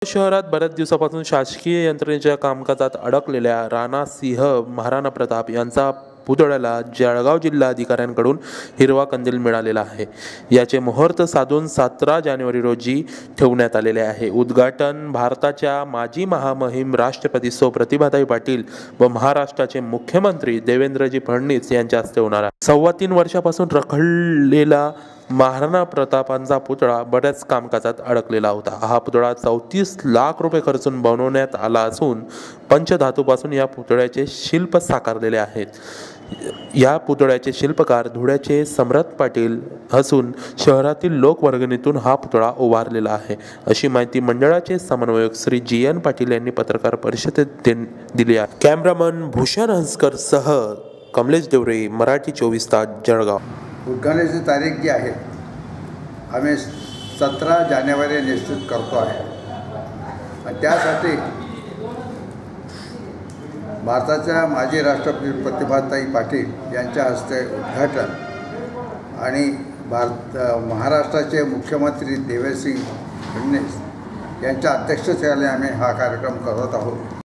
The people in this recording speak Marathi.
शहरात बऱ्याच दिवसापासून शासकीय यंत्रणेच्या कामकाजात अडकलेल्या राणा सिंह महाराणा प्रताप यांचा पुतळ्याला जळगाव जिल्हा अधिकाऱ्यांकडून हिरवा कंदील मिळालेला आहे। याचे मुहूर्त साधून 17 जानेवारी रोजी ठेवण्यात आलेले आहे। उद्घाटन भारताच्या माजी महामहिम राष्ट्रपती सौ प्रतिभाताई पाटील व महाराष्ट्राचे मुख्यमंत्री देवेंद्रजी फडणवीस यांच्या हस्ते होणार आहे। 3.25 वर्षापासून रखडलेला महाराणा प्रतापांचा पुतळा बऱ्याच कामकाजात अडकलेला होता। हा पुतळा 34 लाख रुपये खर्चून बनवण्यात आला असून पंचधातूपासून या पुतळ्याचे शिल्प साकारलेले आहेत। या पुतळ्याचे शिल्पकार धुळ्याचे सम्राट पाटील असून शहरातील लोकवर्गणीतून हा पुतळा उभारलेला आहे, अशी माहिती मंडळाचे समन्वयक श्री जी.एन. पाटील यांनी पत्रकार परिषदेत दिली आहे। कॅमेरामन भूषण हंसकर सह कमलेश देवरे, मराठी 24 तास, जळगाव। उद्घाटनाची तारीख जी आहे आम्ही 17 जानेवारी निश्चित करतो आहे आणि त्यासाठी भारताच्या माजी राष्ट्रपती प्रतिभाताई पाटील यांच्या हस्ते उद्घाटन आणि महाराष्ट्राचे मुख्यमंत्री देवेंद्रसिंग फडणवीस यांच्या अध्यक्षतेखाली आम्ही हा कार्यक्रम करत आहोत।